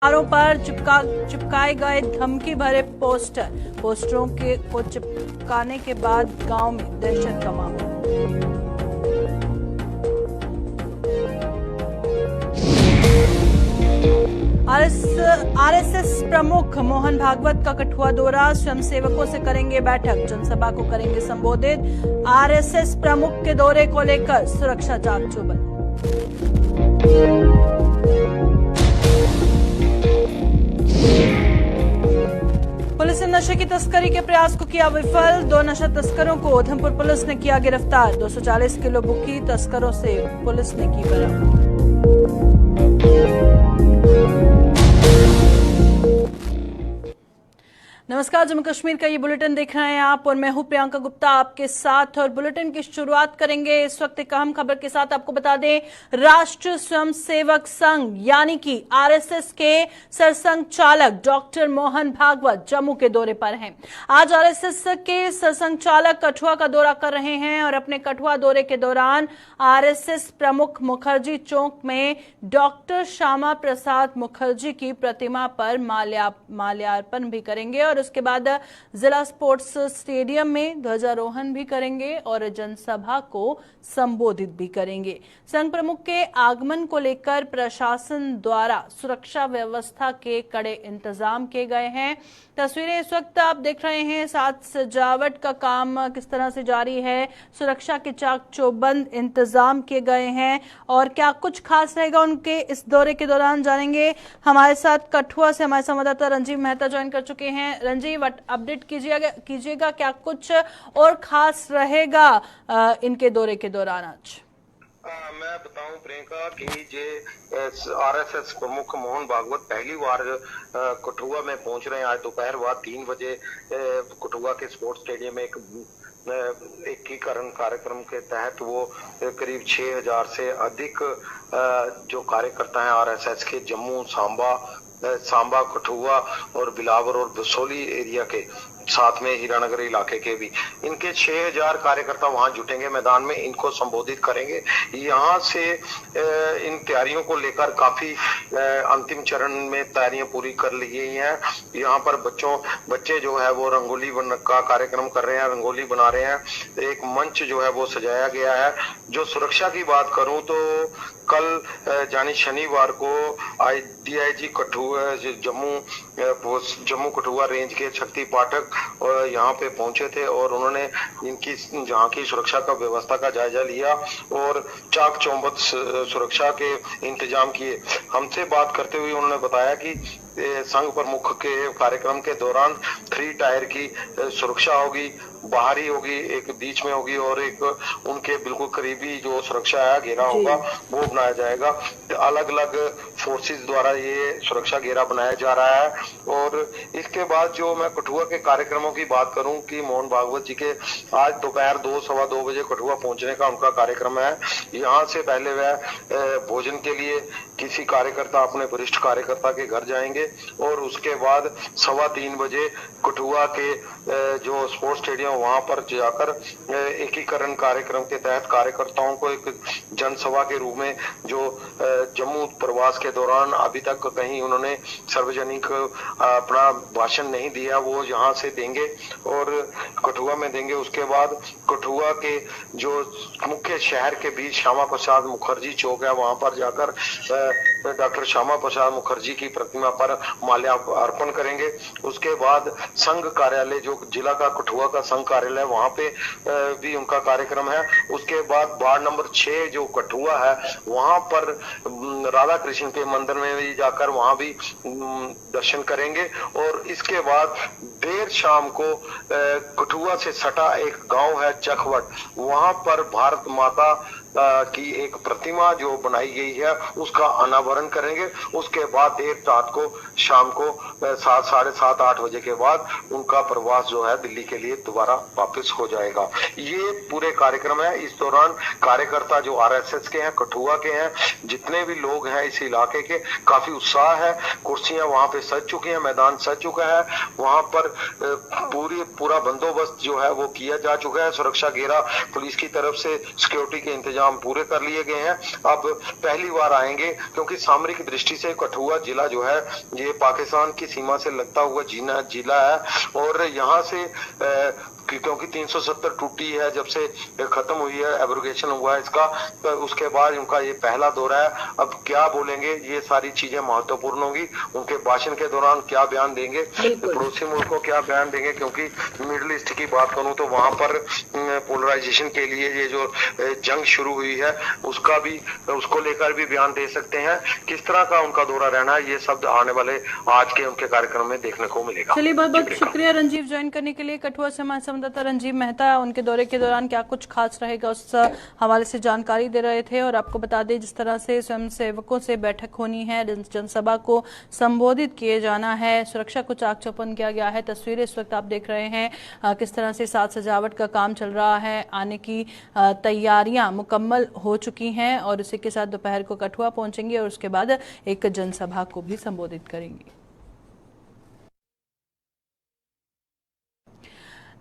दीवारों पर चिपकाए गए धमकी भरे पोस्टरों को चिपकाने के बाद गांव में दहशत का माहौल। आरएसएस प्रमुख मोहन भागवत का कठुआ दौरा, स्वयंसेवकों से करेंगे बैठक, जनसभा को करेंगे संबोधित। आरएसएस प्रमुख के दौरे को लेकर सुरक्षा चाक चौबंद। पुलिस ने नशे की तस्करी के प्रयास को किया विफल, 2 नशा तस्करों को उधमपुर पुलिस ने किया गिरफ्तार। 240 किलो बुक्की तस्करों से पुलिस ने की बरामद। नमस्कार, जम्मू कश्मीर का ये बुलेटिन देख रहे हैं आप और मैं हूं प्रियंका गुप्ता आपके साथ। और बुलेटिन की शुरुआत करेंगे इस वक्त एक अहम खबर के साथ। आपको बता दें, राष्ट्रीय स्वयंसेवक संघ यानी कि आरएसएस के सरसंघ चालक डॉक्टर मोहन भागवत जम्मू के दौरे पर हैं। आज आरएसएस के सरसंघ चालक कठुआ का दौरा कर रहे हैं और अपने कठुआ दौरे के दौरान आरएसएस प्रमुख मुखर्जी चौक में डॉक्टर श्यामा प्रसाद मुखर्जी की प्रतिमा पर माल्यार्पण भी करेंगे और उसके बाद जिला स्पोर्ट्स स्टेडियम में ध्वजारोहण भी करेंगे और जनसभा को संबोधित भी करेंगे। संघ प्रमुख के आगमन को लेकर प्रशासन द्वारा सुरक्षा व्यवस्था के कड़े इंतजाम किए गए हैं। तस्वीरें इस वक्त आप देख रहे हैं, साथ सजावट का काम किस तरह से जारी है, सुरक्षा के चाक चौबंद इंतजाम किए गए हैं और क्या कुछ खास रहेगा उनके इस दौरे के दौरान जानेंगे। हमारे साथ कठुआ से हमारे संवाददाता रंजीव मेहता ज्वाइन कर चुके हैं। रंजीव, अपडेट कीजिएगा क्या कुछ और खास रहेगा इनके दौरे के दौरान आज। मैं बताऊं प्रियंका कि जे आरएसएस प्रमुख मोहन भागवत पहली बार कठुआ में पहुंच रहे हैं। आज दोपहर बाद 3 बजे कठुआ के स्पोर्ट्स स्टेडियम में एकीकरण कार्यक्रम के तहत वो करीब 6000 से अधिक जो कार्यकर्ता हैं आरएसएस के जम्मू, सांबा, कठुआ और बिलावर और बसोली एरिया के, साथ में हीरानगर इलाके के भी, इनके 6000 कार्यकर्ता वहां जुटेंगे, मैदान में इनको संबोधित करेंगे। यहाँ से इन तैयारियों को लेकर काफी अंतिम चरण में तैयारियां पूरी कर ली गई हैं। यहाँ पर बच्चे जो है वो रंगोली का कार्यक्रम कर रहे हैं, रंगोली बना रहे हैं। एक मंच जो है वो सजाया गया है। जो सुरक्षा की बात करूं तो कल यानी शनिवार को डीआईजी कठुआ जम्मू कठुआ रेंज के शक्ति पाठक यहाँ पे पहुंचे थे और उन्होंने इनकी जहाँ की सुरक्षा का व्यवस्था का जायजा लिया और चाक चौबंद सुरक्षा के इंतजाम किए। हमसे बात करते हुए उन्होंने बताया कि संघ प्रमुख के कार्यक्रम के दौरान 3 टायर की सुरक्षा होगी, बाहरी होगी, एक बीच में होगी और एक उनके बिल्कुल करीबी जो सुरक्षा है घेरा होगा वो बनाया जाएगा। अलग अलग फोर्सेस द्वारा ये सुरक्षा घेरा बनाया जा रहा है। और इसके बाद जो मैं कठुआ के कार्यक्रमों की बात करूं कि मोहन भागवत जी के आज दोपहर 2-2:15 बजे कठुआ पहुंचने का उनका कार्यक्रम है। यहाँ से पहले वह भोजन के लिए किसी कार्यकर्ता, अपने वरिष्ठ कार्यकर्ता के घर जाएंगे और उसके बाद 3:15 बजे कठुआ के जो स्पोर्ट्स स्टेडियम वहां पर जाकर एकीकरण कार्यक्रम के तहत कार्यकर्ताओं को एक जनसभा के रूप में, जो जम्मू प्रवास के दौरान अभी तक कहीं उन्होंने सार्वजनिक अपना भाषण नहीं दिया, वो यहाँ से देंगे और कठुआ में देंगे। उसके बाद कठुआ के जो मुख्य शहर के बीच श्यामा प्रसाद मुखर्जी चौक है, वहां पर जाकर डॉक्टर श्यामा प्रसाद मुखर्जी की प्रतिमा पर माल्यार्पण करेंगे। उसके बाद संघ कार्यालय, जो जिला का कठुआ का संघ कार्यालय, वहां पे भी उनका कार्यक्रम है। उसके बाद वार्ड नंबर 6 जो कठुआ है, वहां पर राधा कृष्ण के मंदिर में भी जाकर वहां भी दर्शन करेंगे। और इसके बाद देर शाम को कठुआ से सटा एक गांव है चकवट, वहां पर भारत माता की एक प्रतिमा जो बनाई गई है उसका अनावरण करेंगे। उसके बाद देर रात को, शाम को 7-7:30-8 बजे के बाद उनका प्रवास जो है दिल्ली के लिए दोबारा वापस हो जाएगा। ये पूरे कार्यक्रम है। इस दौरान कार्यकर्ता जो आरएसएस के हैं, कठुआ के हैं, जितने भी लोग हैं इस इलाके के, काफी उत्साह है। कुर्सियां वहां पे सज चुकी हैं, मैदान सज चुका है। वहां पर पूरा बंदोबस्त जो है वो किया जा चुका है। सुरक्षा घेरा पुलिस की तरफ से सिक्योरिटी के इंतजाम इंतजाम पूरे कर लिए गए हैं। अब पहली बार आएंगे, क्योंकि सामरिक दृष्टि से कठुआ जिला जो है ये पाकिस्तान की सीमा से लगता हुआ जिला है, और यहाँ से क्योंकि 370 टूटी है जब से खत्म हुई है, एब्रोगेशन हुआ है इसका, तो उसके बाद उनका ये पहला दौरा है। अब क्या बोलेंगे, ये सारी चीजें महत्वपूर्ण होंगी। उनके भाषण के दौरान क्या बयान देंगे, पड़ोसी मुल्क को क्या बयान देंगे, क्योंकि मिडिल ईस्ट की बात करूं तो वहां पर पोलराइजेशन के लिए ये जो जंग शुरू हुई है उसको लेकर भी बयान दे सकते हैं। किस तरह का उनका दौरा रहना है, ये सब आने वाले आज के उनके कार्यक्रम में देखने को मिलेगा। चलिए, बहुत बहुत शुक्रिया रंजीव ज्वाइन करने के लिए। कठुआ से हमारे संवाददाता रंजीव मेहता उनके दौरे के दौरान क्या कुछ खास रहेगा उस हवाले से जानकारी दे रहे थे। और आपको बता दें, जिस तरह से स्वयं सेवकों से बैठक होनी है, जनसभा को संबोधित किए जाना है, सुरक्षा को चाक चौबंद किया गया है। तस्वीरें इस वक्त आप देख रहे हैं किस तरह से साज सजावट का काम चल रहा है, आने की तैयारियां मुकम्मल हो चुकी हैं और इसी के साथ दोपहर को कठुआ पहुंचेंगे और उसके बाद एक जनसभा को भी संबोधित करेंगे।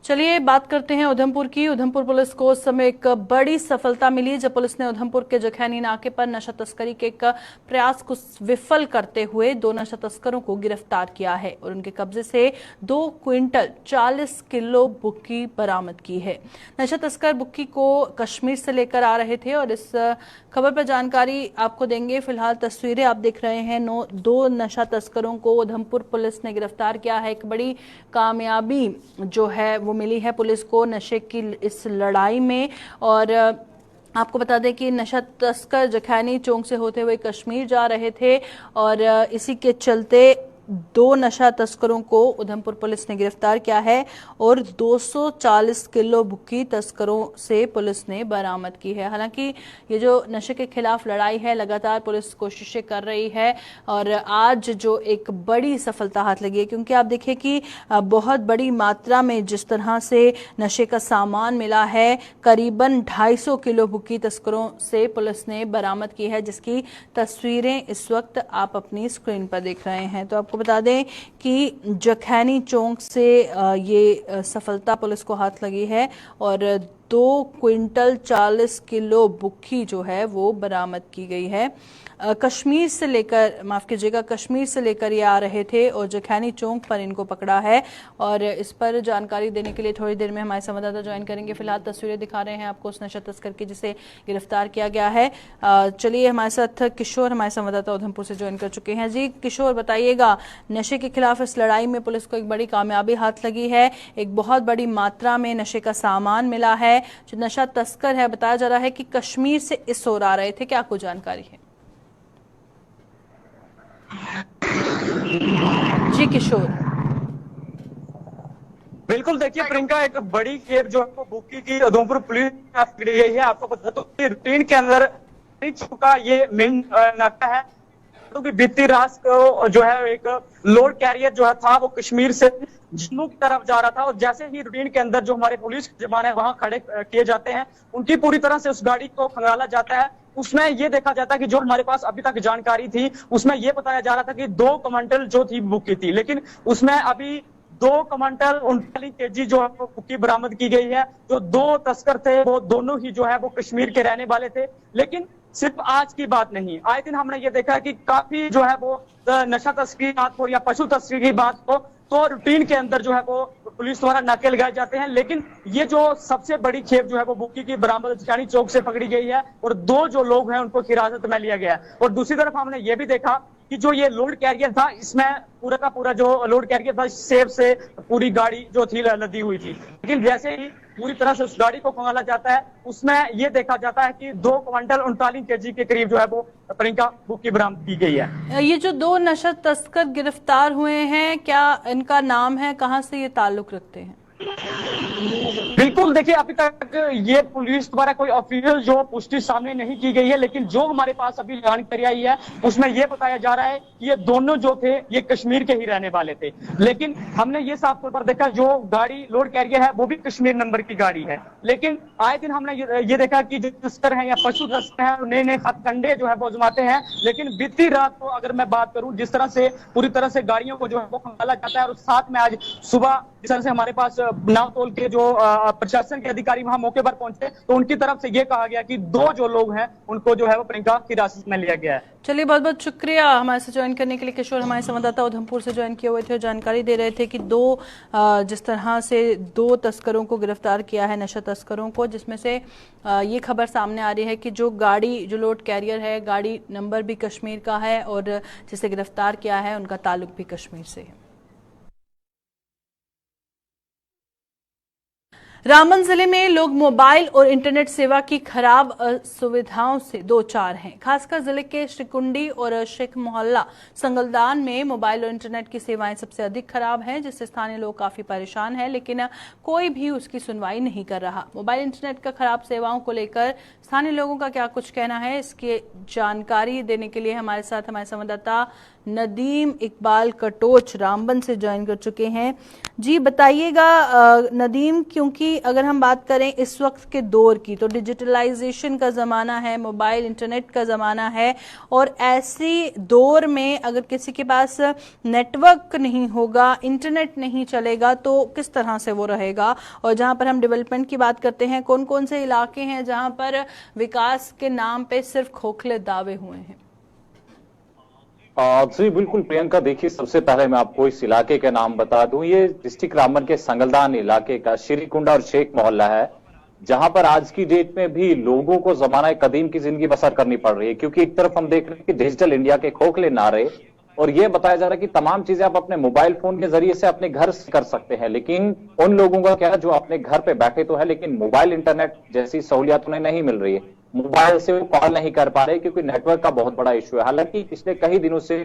चलिए बात करते हैं उधमपुर की। उधमपुर पुलिस को उस समय एक बड़ी सफलता मिली जब पुलिस ने उधमपुर के जखैनी नाके पर नशा तस्करी के एक प्रयास को विफल करते हुए 2 नशा तस्करों को गिरफ्तार किया है और उनके कब्जे से 2 क्विंटल 40 किलो बुक्की बरामद की है। नशा तस्कर बुक्की को कश्मीर से लेकर आ रहे थे और इस खबर पर जानकारी आपको देंगे। फिलहाल तस्वीरें आप देख रहे हैं, 2 नशा तस्करों को उधमपुर पुलिस ने गिरफ्तार किया है। एक बड़ी कामयाबी जो है वो मिली है पुलिस को नशे की इस लड़ाई में। और आपको बता दें कि नशा तस्कर जखैनी चौक से होते हुए कश्मीर जा रहे थे और इसी के चलते 2 नशा तस्करों को उधमपुर पुलिस ने गिरफ्तार किया है और 240 किलो बुक्की तस्करों से पुलिस ने बरामद की है। हालांकि ये जो नशे के खिलाफ लड़ाई है, लगातार पुलिस कोशिशें कर रही है और आज जो एक बड़ी सफलता हाथ लगी है, क्योंकि आप देखिए कि बहुत बड़ी मात्रा में जिस तरह से नशे का सामान मिला है, करीबन 250 किलो बुक्की तस्करों से पुलिस ने बरामद की है, जिसकी तस्वीरें इस वक्त आप अपनी स्क्रीन पर देख रहे हैं। तो आपको बता दें कि जखैनी चौक से ये सफलता पुलिस को हाथ लगी है और 2 क्विंटल 40 किलो बुक्की जो है वो बरामद की गई है। कश्मीर से लेकर ये आ रहे थे और जखैनी चौक पर इनको पकड़ा है और इस पर जानकारी देने के लिए थोड़ी देर में हमारे संवाददाता ज्वाइन करेंगे। फिलहाल तस्वीरें दिखा रहे हैं आपको उस नशा तस्कर की जिसे गिरफ्तार किया गया है। चलिए, हमारे साथ किशोर हमारे संवाददाता उधमपुर से ज्वाइन कर चुके हैं। जी किशोर, बताइएगा, नशे के खिलाफ इस लड़ाई में पुलिस को एक बड़ी कामयाबी हाथ लगी है, एक बहुत बड़ी मात्रा में नशे का सामान मिला है। जो नशा तस्कर है, बताया जा रहा है कि कश्मीर से इस ओर आ रहे थे, क्या कुछ जानकारी है? जी किशोर। बिल्कुल, देखिए प्रियंका, एक बड़ी खेप जो है वो बुक्की की उधमपुर पुलिस पकड़ी गई है। आपको बता दो कि रूटीन के अंदर चुका ये मेन नाका है, क्योंकि बीती रात को जो है एक लोड कैरियर जो है था वो कश्मीर से जम्मू की तरफ जा रहा था और जैसे ही रूटीन के अंदर जो हमारे पुलिस के जवान है वहां खड़े किए जाते हैं, उनकी पूरी तरह से उस गाड़ी को खंगाला जाता है। उसमें ये देखा जाता है कि जो हमारे पास अभी तक जानकारी थी उसमें ये बताया जा रहा था कि 2 क्विंटल जो थी बुक्की थी, लेकिन उसमें अभी 2 क्विंटल 39 केजी जो है वो बुक्की बरामद की गई है। जो 2 तस्कर थे वो दोनों ही जो है वो कश्मीर के रहने वाले थे। लेकिन सिर्फ आज की बात नहीं, आए दिन हमने ये देखा कि काफी जो है वो नशा तस्करी की बात हो या पशु तस्करी की बात हो तो रूटीन के अंदर जो है वो पुलिस द्वारा नाके लगाए जाते हैं। लेकिन ये जो सबसे बड़ी खेप जो है वो बुक्की की बरामद जखैनी चौक से पकड़ी गई है और 2 जो लोग हैं उनको हिरासत में लिया गया है। और दूसरी तरफ हमने ये भी देखा कि जो ये लोड कैरियर था, इसमें पूरा का पूरा जो लोड कैरियर था, सेब से पूरी गाड़ी जो थी लदी हुई थी। लेकिन जैसे ही पूरी तरह से उस गाड़ी को खंगाला जाता है, उसमें ये देखा जाता है कि 2 क्विंटल 39 केजी के करीब जो है वो प्रियंका बुक्की बरामद की गई है। ये जो 2 नशा तस्कर गिरफ्तार हुए हैं, क्या इनका नाम है, कहां से ये ताल्लुक रखते हैं? बिल्कुल, देखिए अभी तक ये पुलिस द्वारा कोई ऑफिशियल जो पुष्टि सामने नहीं की गई है, लेकिन जो हमारे पास अभी जानकारी आई है उसमें ये बताया जा रहा है कि ये दोनों जो थे ये कश्मीर के ही रहने वाले थे। लेकिन हमने ये साफ तौर पर देखा जो गाड़ी लोड कैरियर है वो भी कश्मीर नंबर की गाड़ी है। लेकिन आए दिन हमने ये देखा कि जो तस्कर हैं या पशु तस्कर हैं नए नए हथकंडे जो है वो आजमाते हैं। लेकिन बीती रात को अगर मैं बात करूं, जिस तरह से पूरी तरह से गाड़ियों को जो है वो खंगाला जाता है और साथ में आज सुबह जिस तरह से हमारे पास नाव तोल के जो प्रशासन के अधिकारी वहां मौके पर पहुंचे तो उनकी तरफ से ये कहा गया कि 2 जो लोग हैं उनको जो है वो प्रियंका हिरासत में लिया गया है। चलिए, बहुत बहुत शुक्रिया हमारे से ज्वाइन करने के लिए। किशोर हमारे संवाददाता उधमपुर से ज्वाइन किए हुए थे और जानकारी दे रहे थे कि जिस तरह से 2 तस्करों को गिरफ्तार किया है, नशा तस्करों को, जिसमें से ये खबर सामने आ रही है कि जो लोड कैरियर है, गाड़ी नंबर भी कश्मीर का है और जिसे गिरफ्तार किया है उनका ताल्लुक भी कश्मीर से है। रामबन जिले में लोग मोबाइल और इंटरनेट सेवा की खराब सुविधाओं से दो चार हैं। खासकर जिले के श्रीकुंडी और शेख मोहल्ला संगलदान में मोबाइल और इंटरनेट की सेवाएं सबसे अधिक खराब हैं, जिससे स्थानीय लोग काफी परेशान हैं, लेकिन कोई भी उसकी सुनवाई नहीं कर रहा। मोबाइल इंटरनेट का खराब सेवाओं को लेकर स्थानीय लोगों का क्या कुछ कहना है, इसकी जानकारी देने के लिए हमारे साथ हमारे संवाददाता नदीम इकबाल कटोच रामबन से ज्वाइन कर चुके हैं। जी बताइएगा नदीम, क्योंकि अगर हम बात करें इस वक्त के दौर की तो डिजिटलाइजेशन का ज़माना है, मोबाइल इंटरनेट का ज़माना है, और ऐसी दौर में अगर किसी के पास नेटवर्क नहीं होगा, इंटरनेट नहीं चलेगा तो किस तरह से वो रहेगा। और जहां पर हम डेवलपमेंट की बात करते हैं, कौन कौन से इलाके हैं जहां पर विकास के नाम पे सिर्फ खोखले दावे हुए हैं? जी बिल्कुल प्रियंका, देखिए सबसे पहले मैं आपको इस इलाके का नाम बता दूं। ये डिस्ट्रिक्ट रामबन के संगलदान इलाके का श्रीकुंडा और शेख मोहल्ला है, जहां पर आज की डेट में भी लोगों को जमाना कदीम की जिंदगी बसर करनी पड़ रही है। क्योंकि एक तरफ हम देख रहे हैं कि डिजिटल इंडिया के खोखले नारे और ये बताया जा रहा है कि तमाम चीजें आप अपने मोबाइल फोन के जरिए से अपने घर से कर सकते हैं, लेकिन उन लोगों का क्या जो अपने घर पे बैठे तो है लेकिन मोबाइल इंटरनेट जैसी सहूलियत उन्हें नहीं मिल रही है, मोबाइल से वो कॉल नहीं कर पा रहे क्योंकि नेटवर्क का बहुत बड़ा इश्यू है। हालांकि पिछले कई दिनों से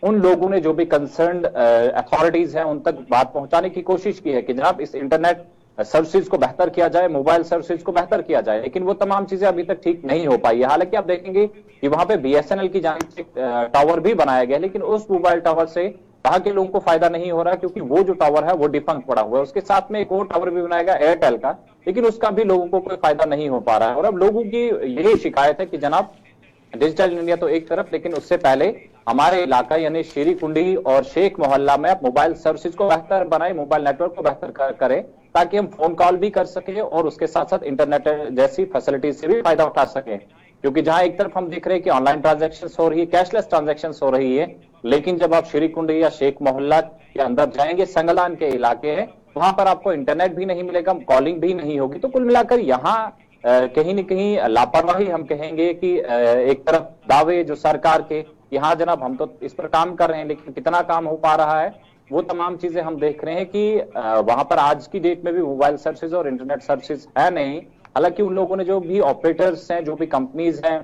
उन लोगों ने जो भी कंसर्न्ड अथॉरिटीज हैं उन तक बात पहुंचाने की कोशिश की है कि जनाब इस इंटरनेट सर्विसेज को बेहतर किया जाए, मोबाइल सर्विसेज को बेहतर किया जाए, लेकिन वो तमाम चीजें अभी तक ठीक नहीं हो पाई है। हालांकि आप देखेंगे कि वहां पे बीएसएनएल की जानिब से टावर भी बनाया गया, लेकिन उस मोबाइल टावर से वहां के लोगों को फायदा नहीं हो रहा क्योंकि वो जो टावर है वो डिफंक्ट पड़ा हुआ है। उसके साथ में एक और टावर भी बनाया गया एयरटेल का, लेकिन उसका भी लोगों को कोई फायदा नहीं हो पा रहा है। और अब लोगों की यही शिकायत है कि जनाब डिजिटल इंडिया तो एक तरफ, लेकिन उससे पहले हमारे इलाका यानी श्रीकुंडी और शेख मोहल्ला में आप मोबाइल सर्विसेज को बेहतर बनाए, मोबाइल नेटवर्क को बेहतर करें ताकि हम फोन कॉल भी कर सकें और उसके साथ साथ इंटरनेट जैसी फैसिलिटीज से भी फायदा उठा सकें। क्योंकि जहां एक तरफ हम देख रहे हैं कि ऑनलाइन ट्रांजैक्शन हो रही है, कैशलेस ट्रांजैक्शन हो रही है, लेकिन जब आप श्रीकुंडी या शेख मोहल्ला के अंदर जाएंगे, संगलान के इलाके हैं, वहां पर आपको इंटरनेट भी नहीं मिलेगा, कॉलिंग भी नहीं होगी। तो कुल मिलाकर यहाँ कहीं न कहीं लापरवाही हम कहेंगे कि एक तरफ दावे जो सरकार के यहाँ जनाब हम तो इस पर काम कर रहे हैं, लेकिन कितना काम हो पा रहा है वो तमाम चीजें हम देख रहे हैं कि वहां पर आज की डेट में भी मोबाइल सर्विसेज और इंटरनेट सर्विसेज है नहीं। हालांकि उन लोगों ने जो भी ऑपरेटर्स हैं, जो भी कंपनीज हैं,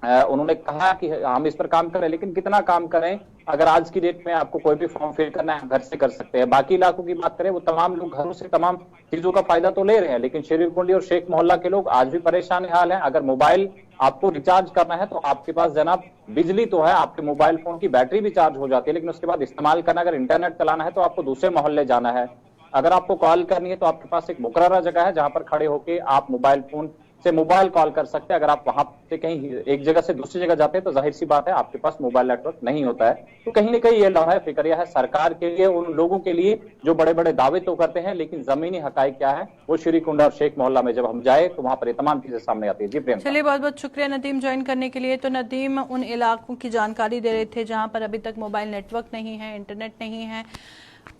उन्होंने कहा कि हम इस पर काम करें, लेकिन कितना काम करें। अगर आज की डेट में आपको कोई भी फॉर्म फिल करना है घर से कर सकते हैं। बाकी इलाकों की बात करें वो तमाम लोग घरों से तमाम चीजों का फायदा तो ले रहे हैं, लेकिन श्रीकुंडी और शेख मोहल्ला के लोग आज भी परेशान हाल है। अगर मोबाइल आपको रिचार्ज करना है तो आपके पास जनाब बिजली तो है, आपके मोबाइल फोन की बैटरी भी चार्ज हो जाती है, लेकिन उसके बाद इस्तेमाल करना, अगर इंटरनेट चलाना है तो आपको दूसरे मोहल्ले जाना है। अगर आपको कॉल करनी है तो आपके पास एक मुकर्रर जगह है जहां पर खड़े होकर आप मोबाइल फोन से मोबाइल कॉल कर सकते हैं। अगर आप वहां से कहीं एक जगह से दूसरी जगह जाते हैं तो जाहिर सी बात है आपके पास मोबाइल नेटवर्क नहीं होता है। तो कहीं ना कहीं ये लम्हा फिक्रिया है सरकार के लिए, उन लोगों के लिए जो बड़े बड़े दावे तो करते हैं, लेकिन जमीनी हकाइक क्या है वो श्रीकुंडा और शेख मोहल्ला में जब हम जाए तो वहां पर ये तमाम चीजें सामने आती है। जी प्रियंका, चलिए बहुत बहुत शुक्रिया नदीम ज्वाइन करने के लिए। तो नदीम उन इलाकों की जानकारी दे रहे थे जहां पर अभी तक मोबाइल नेटवर्क नहीं है, इंटरनेट नहीं है,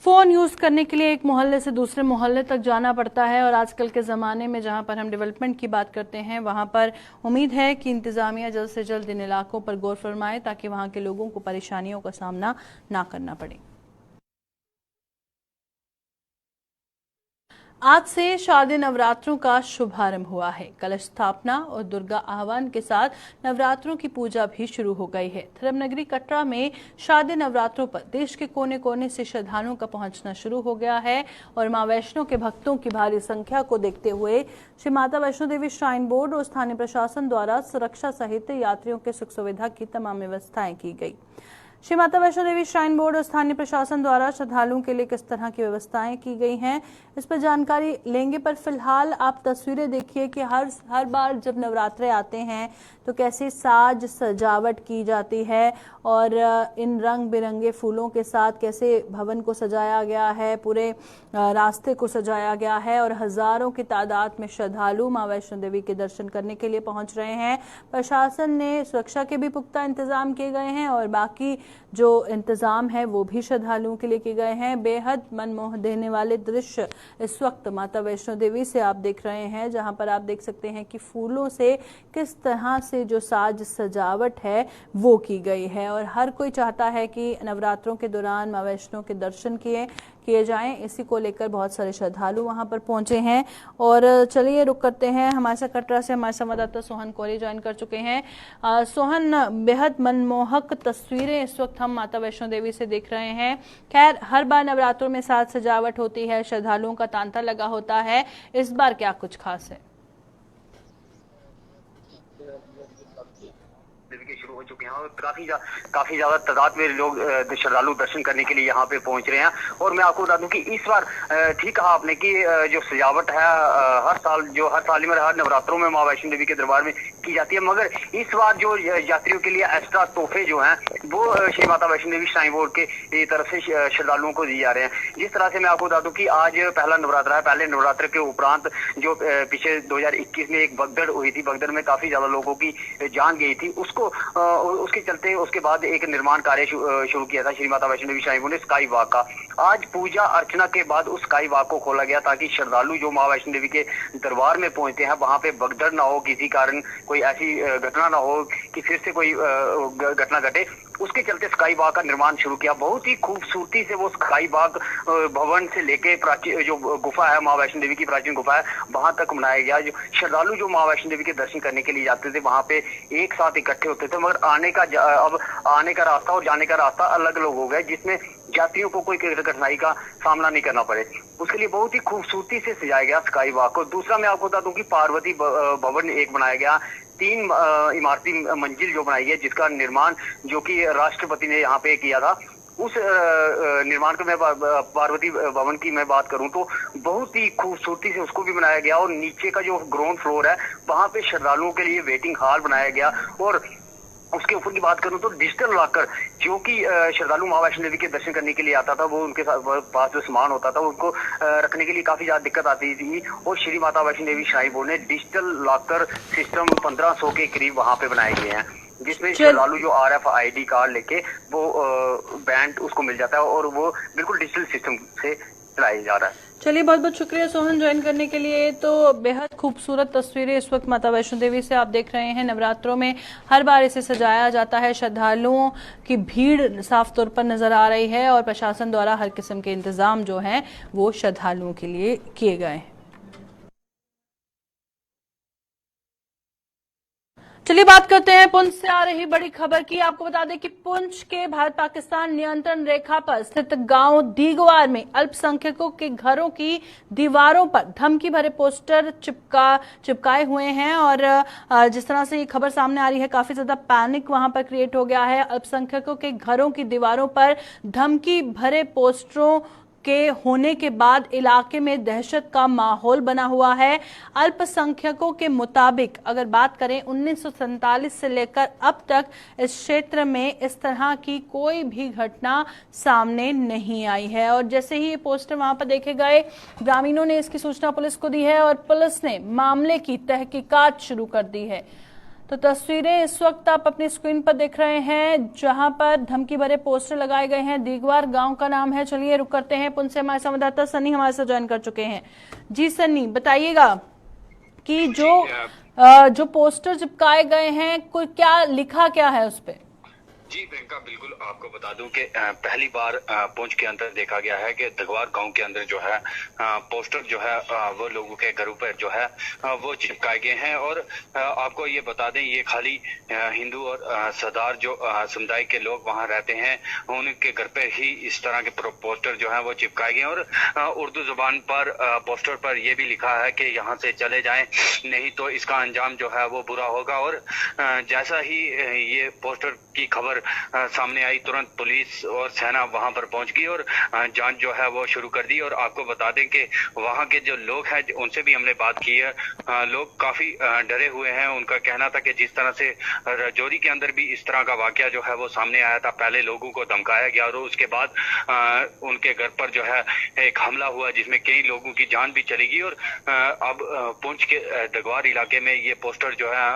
फोन यूज करने के लिए एक मोहल्ले से दूसरे मोहल्ले तक जाना पड़ता है। और आजकल के ज़माने में जहां पर हम डेवलपमेंट की बात करते हैं वहां पर उम्मीद है कि इंतजामिया जल्द से जल्द इन इलाकों पर गौर फरमाए ताकि वहां के लोगों को परेशानियों का सामना ना करना पड़े। आज से शारदीय नवरात्रों का शुभारंभ हुआ है। कलश स्थापना और दुर्गा आह्वान के साथ नवरात्रों की पूजा भी शुरू हो गई है। धर्मनगरी कटरा में शारदीय नवरात्रों पर देश के कोने कोने से श्रद्धालुओं का पहुंचना शुरू हो गया है और मां वैष्णो के भक्तों की भारी संख्या को देखते हुए श्री माता वैष्णो देवी श्राइन बोर्ड और स्थानीय प्रशासन द्वारा सुरक्षा सहित यात्रियों के सुख सुविधा की तमाम व्यवस्थाएं की गई। श्री माता वैष्णो देवी श्राइन बोर्ड और स्थानीय प्रशासन द्वारा श्रद्धालुओं के लिए किस तरह की व्यवस्थाएं की गई हैं, इस पर जानकारी लेंगे। पर फिलहाल आप तस्वीरें देखिए कि हर बार जब नवरात्रे आते हैं तो कैसे साज सजावट की जाती है और इन रंग बिरंगे फूलों के साथ कैसे भवन को सजाया गया है, पूरे रास्ते को सजाया गया है और हजारों की तादाद में श्रद्धालु मां वैष्णो देवी के दर्शन करने के लिए पहुंच रहे हैं। प्रशासन ने सुरक्षा के भी पुख्ता इंतजाम किए गए हैं और बाकी जो इंतजाम है वो भी श्रद्धालुओं के लिए किए गए हैं। बेहद मनमोह देने वाले दृश्य इस वक्त माता वैष्णो देवी से आप देख रहे हैं, जहां पर आप देख सकते हैं कि फूलों से किस तरह से जो साज सजावट है वो की गई है और हर कोई चाहता है कि नवरात्रों के दौरान मां वैष्णो के दर्शन किए जाएं। इसी को लेकर बहुत सारे श्रद्धालु वहां पर पहुंचे हैं। और चलिए रुक करते हैं, हमारे साथ कटरा से हमारे संवाददाता सोहन कोहली ज्वाइन कर चुके हैं। सोहन, बेहद मनमोहक तस्वीरें इस वक्त हम माता वैष्णो देवी से देख रहे हैं। खैर, हर बार नवरात्रों में साज सजावट होती है, श्रद्धालुओं का तांता लगा होता है, इस बार क्या कुछ खास है? शुरू हो चुके हैं और काफी ज्यादा तादाद में लोग श्रद्धालु दर्शन करने के लिए यहाँ पे पहुंच रहे हैं। और मैं आपको बता दूं कि इस बार ठीक कहा आपने कि जो सजावट है हर साल में हर नवरात्रों में मां वैष्णो देवी के दरबार में की जाती है, मगर इस बार जो यात्रियों के लिए एक्स्ट्रा तोहफे जो हैं वो श्री माता वैष्णो देवी श्राइन बोर्ड के तरफ से श्रद्धालुओं को दिए जा रहे हैं। जिस तरह से मैं आपको बता दूं कि आज पहला नवरात्रा है, पहले नवरात्र के उपरांत जो पीछे 2021 में एक भगदड़ हुई थी, भगदड़ में काफी ज्यादा लोगों की जान गई थी, उसके चलते उसके बाद एक निर्माण कार्य शुरू किया था श्री माता वैष्णो देवी श्राइन बोर्ड ने स्काई वॉक का। आज पूजा अर्चना के बाद उस स्काई वॉक को खोला गया ताकि श्रद्धालु जो मां वैष्णो देवी के दरबार में पहुंचते हैं वहां पे भगदड़ ना हो, किसी कारण कोई ऐसी घटना ना हो कि फिर से कोई घटना घटे। उसके चलते स्काई वॉक का निर्माण शुरू किया। बहुत ही खूबसूरती से वो स्काई वॉक भवन से लेके प्राचीन जो गुफा है मां वैष्णो देवी की प्राचीन गुफा है वहां तक बनाया गया। जो श्रद्धालु जो मां वैष्णो देवी के दर्शन करने के लिए जाते थे वहां पे एक साथ इकट्ठे होते थे, मगर अब आने का रास्ता और जाने का रास्ता अलग अलग हो गया, जिसमें यात्रियों को कोई कठिनाई का सामना नहीं करना पड़े। उसके लिए बहुत ही खूबसूरती से सजाया गया स्काई वॉक को। दूसरा मैं आपको बता दूं कि पार्वती भवन एक बनाया गया, 3 इमारती मंजिल जो बनाई है, जिसका निर्माण जो कि राष्ट्रपति ने यहाँ पे किया था। उस निर्माण को मैं पार्वती भवन की मैं बात करूं तो बहुत ही खूबसूरती से उसको भी बनाया गया और नीचे का जो ग्राउंड फ्लोर है वहां पे श्रद्धालुओं के लिए वेटिंग हॉल बनाया गया। और उसके ऊपर की बात करूं तो डिजिटल लॉकर, जो कि श्रद्धालु मां वैष्णो देवी के दर्शन करने के लिए आता था, वो उनके पास जो सामान होता था उनको रखने के लिए काफी ज्यादा दिक्कत आती थी और श्री माता वैष्णो देवी श्राइन बोर्ड ने डिजिटल लॉकर सिस्टम 1500 के करीब वहां पे बनाए गए हैं, जिसमें श्रद्धालु जो RFID कार्ड लेके वो बैंड उसको मिल जाता है और वो बिल्कुल डिजिटल सिस्टम से चलाया जा रहा है। चलिए, बहुत बहुत शुक्रिया सोहन ज्वाइन करने के लिए। तो बेहद खूबसूरत तस्वीरें इस वक्त माता वैष्णो देवी से आप देख रहे हैं। नवरात्रों में हर बार इसे सजाया जाता है, श्रद्धालुओं की भीड़ साफ तौर पर नजर आ रही है और प्रशासन द्वारा हर किस्म के इंतजाम जो हैं वो श्रद्धालुओं के लिए किए गए हैं। चलिए बात करते हैं पुंछ से आ रही बड़ी खबर की। आपको बता दें कि पुंछ के भारत पाकिस्तान नियंत्रण रेखा पर स्थित गांव दीगवार में अल्पसंख्यकों के घरों की दीवारों पर धमकी भरे पोस्टर चिपकाए हुए हैं और जिस तरह से ये खबर सामने आ रही है, काफी ज्यादा पैनिक वहां पर क्रिएट हो गया है। अल्पसंख्यकों के घरों की दीवारों पर धमकी भरे पोस्टरों के होने के बाद इलाके में दहशत का माहौल बना हुआ है। अल्पसंख्यकों के मुताबिक अगर बात करें 1947 से लेकर अब तक इस क्षेत्र में इस तरह की कोई भी घटना सामने नहीं आई है और जैसे ही ये पोस्टर वहां पर देखे गए, ग्रामीणों ने इसकी सूचना पुलिस को दी है और पुलिस ने मामले की तहकीकात शुरू कर दी है। तो तस्वीरें इस वक्त आप अपनी स्क्रीन पर देख रहे हैं जहां पर धमकी भरे पोस्टर लगाए गए हैं। दीगवार गांव का नाम है। चलिए रुक करते हैं, पुंछ से हमारे संवाददाता सनी हमारे साथ ज्वाइन कर चुके हैं। जी सनी, बताइएगा कि जो पोस्टर चिपकाए गए हैं कोई क्या लिखा क्या है उस पे? जी प्रियंका, बिल्कुल आपको बता दूं कि पहली बार पुंछ के अंदर देखा गया है कि दीगवार गांव के अंदर जो है पोस्टर जो है वो लोगों के घरों पर जो है वो चिपकाए गए हैं और आपको ये बता दें ये खाली हिंदू और सरदार जो समुदाय के लोग वहां रहते हैं उनके घर पर ही इस तरह के पोस्टर जो है वो चिपकाए गए और उर्दू जुबान पर पोस्टर पर यह भी लिखा है कि यहाँ से चले जाएं नहीं तो इसका अंजाम जो है वो बुरा होगा। और जैसा ही ये पोस्टर की खबर खबर सामने आई, तुरंत पुलिस और सेना वहां पर पहुंच गई और जांच जो है वो शुरू कर दी। और आपको बता दें कि वहां के जो लोग हैं उनसे भी हमने बात की है, लोग काफी डरे हुए हैं। उनका कहना था कि जिस तरह से राजौरी के अंदर भी इस तरह का वाकया जो है वो सामने आया था, पहले लोगों को धमकाया गया और उसके बाद उनके घर पर जो है एक हमला हुआ जिसमें कई लोगों की जान भी चली गई। और अब पुंछ के दगवार इलाके में ये पोस्टर जो है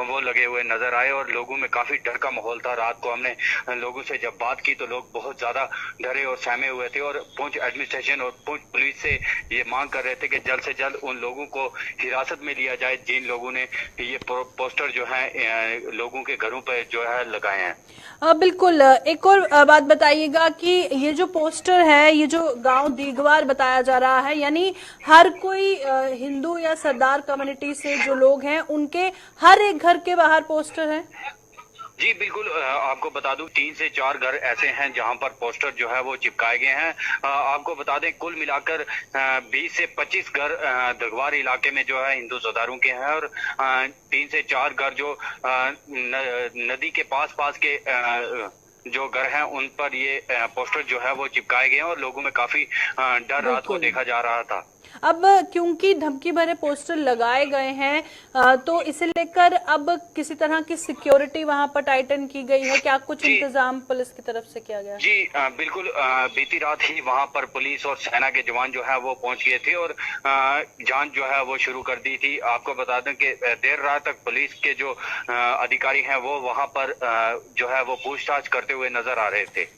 वो लगे हुए नजर आए और लोगों में काफी डर का माहौल था। रात को हमने लोगों से जब बात की तो लोग बहुत ज्यादा डरे और सहमे हुए थे और पुंछ एडमिनिस्ट्रेशन और पुंछ पुलिस से ये मांग कर रहे थे कि जल्द से जल्द उन लोगों को हिरासत में लिया जाए जिन लोगों ने ये पोस्टर जो है लोगों के घरों पर जो है लगाए हैं। बिल्कुल। एक और बात बताइएगा कि ये जो पोस्टर है, ये जो गांव दीगवार बताया जा रहा है, यानी हर कोई हिंदू या सरदार कम्युनिटी से जो लोग हैं उनके हर एक घर के बाहर पोस्टर है? जी बिल्कुल, आपको बता दूं 3 से 4 घर ऐसे हैं जहां पर पोस्टर जो है वो चिपकाए गए हैं। आपको बता दें कुल मिलाकर 20 से 25 घर दगवार इलाके में जो है हिंदू सरदारों के हैं और 3 से 4 घर जो नदी के पास के जो घर हैं उन पर ये पोस्टर जो है वो चिपकाए गए हैं और लोगों में काफी डर रात को देखा जा रहा था। अब क्योंकि धमकी भरे पोस्टर लगाए गए हैं तो इसे लेकर अब किसी तरह की सिक्योरिटी वहां पर टाइटन की गई है क्या? कुछ इंतजाम पुलिस की तरफ से किया गया? जी बिल्कुल, बीती रात ही वहां पर पुलिस और सेना के जवान जो है वो पहुंच गए थे और जांच जो है वो शुरू कर दी थी। आपको बता दें कि देर रात तक पुलिस के जो अधिकारी हैं वो वहां पर जो है वो पूछताछ करते हुए नजर आ रहे थे।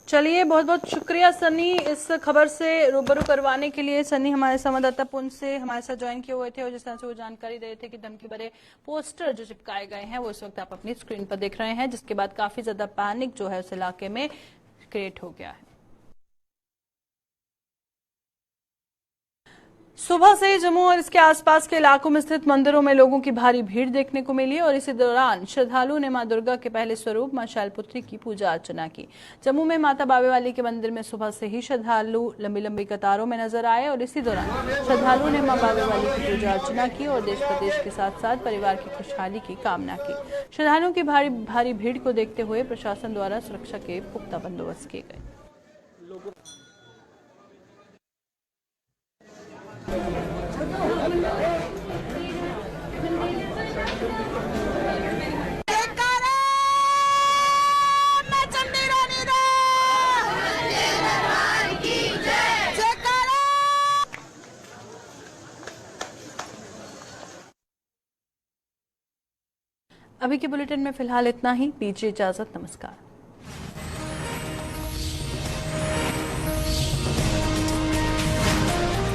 चलिए, बहुत बहुत शुक्रिया सनी इस खबर से रूबरू करवाने के लिए। सनी हमारे संवाददाता पुंछ से हमारे साथ ज्वाइन किए हुए थे और जिस तरह से वो जानकारी दे रहे थे कि धमकी भरे पोस्टर जो चिपकाए गए हैं वो इस वक्त आप अपनी स्क्रीन पर देख रहे हैं, जिसके बाद काफी ज्यादा पैनिक जो है उस इलाके में क्रिएट हो गया है। सुबह से जम्मू और इसके आसपास के इलाकों में स्थित मंदिरों में लोगों की भारी भीड़ देखने को मिली और इसी दौरान श्रद्धालुओं ने मां दुर्गा के पहले स्वरूप मां शैलपुत्री की पूजा अर्चना की। जम्मू में माता बावेवाली के मंदिर में सुबह से ही श्रद्धालु लंबी लंबी कतारों में नजर आए और इसी दौरान श्रद्धालुओं ने मां बावेवाली की पूजा अर्चना की और देश प्रदेश के साथ साथ परिवार की खुशहाली की कामना की। श्रद्धालुओं की भारी भीड़ को देखते हुए प्रशासन द्वारा सुरक्षा के पुख्ता बंदोबस्त किए गए। अभी के बुलेटिन में फिलहाल इतना ही। दीजिए इजाजत, नमस्कार।